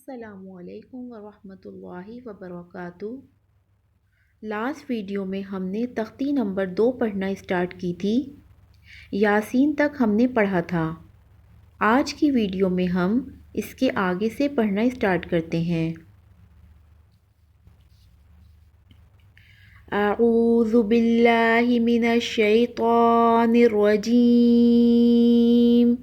अस्सलामुअलैकुम वरहमतुल्लाहि वबरकातुहू। Last video में हमने तख्ती नंबर 2 पढ़ना स्टार्ट की थी। यासीन तक हमने पढ़ा था। आज की वीडियो में हम इसके आगे से पढ़ना स्टार्ट करते हैं। अऊज़ु बिल्लाहि मिनश शैतानिर रजीम।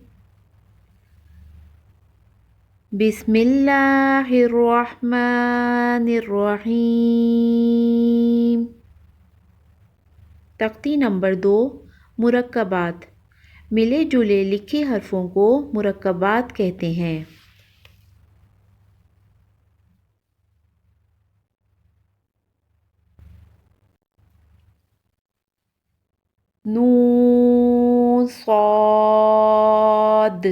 बिस्मिल्लाहिर्रहमानिर्रहीम। तख्ती नंबर 2 मुरक्कबात। मिले जुले लिखे हरफों को मुरक्कबात कहते हैं। नून सॉद,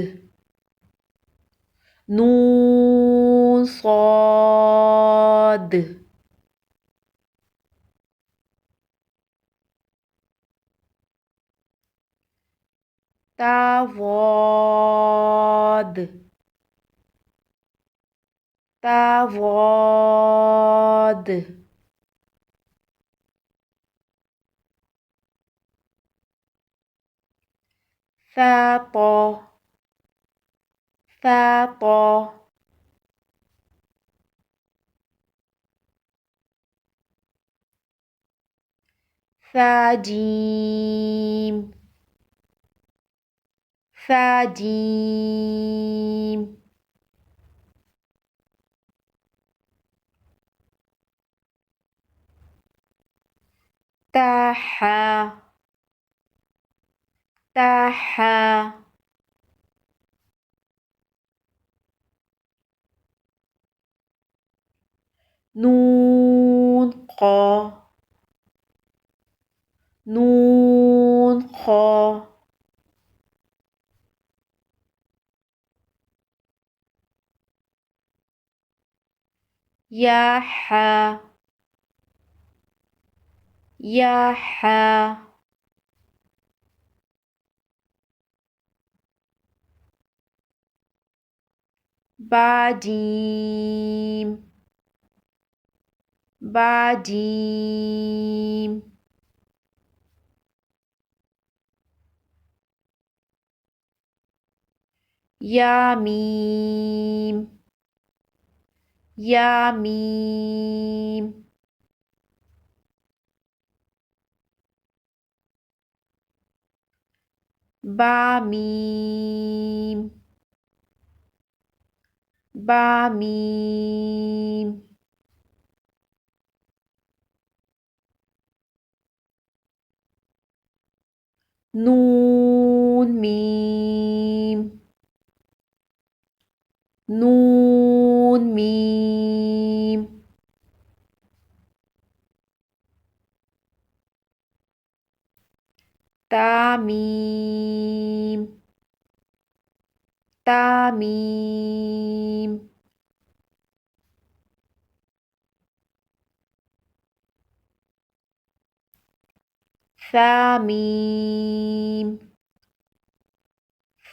नून सॉद। ता वॉद, ता वॉद। सा तौ, सा तौ। सा जीम, सा जीम। ता हा, ता हा। नून क़ाफ़, नून क़ाफ़। या हा, या हा। बा जीम, बा जीम। या मीम, या मीम। बा मीम, बा मीम। नून मीम, नून मीम। ता मीम, ता मीम। सा मीम,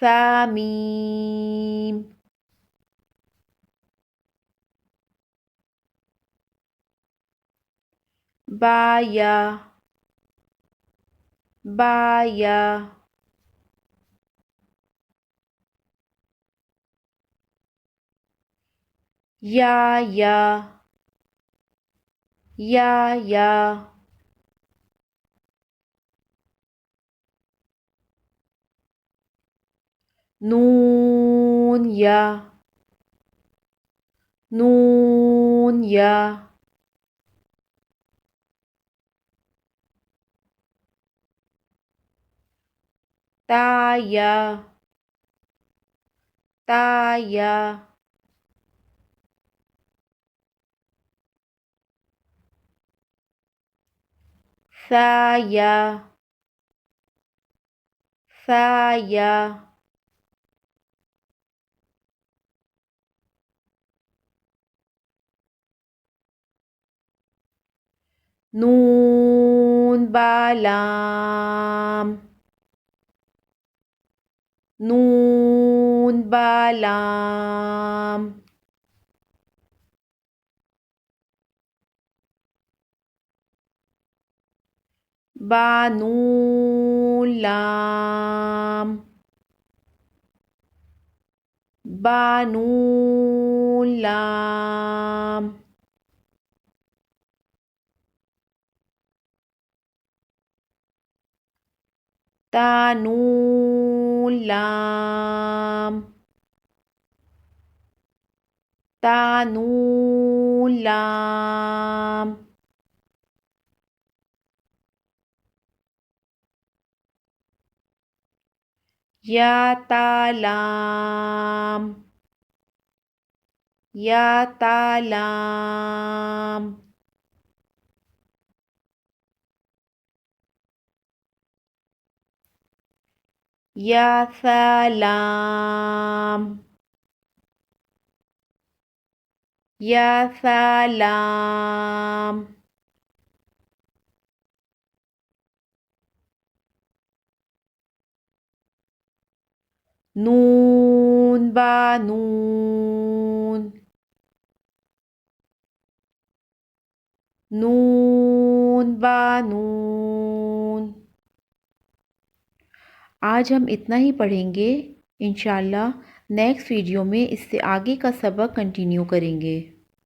सा मीम। बा या, बा या। या, या। नून या, नून या। ता या, ता या। सा या, सा या। नून बा लाम, नून बा लाम। बा नून लाम, बा नून लाम, ता नून लाम, ता नून लाम, या ता लाम, या ता लाम, या सलाम, या सलाम, नून बा नून, नून बा नून। आज हम इतना ही पढ़ेंगे। इंशाल्लाह नेक्स्ट वीडियो में इससे आगे का सबक कंटिन्यू करेंगे।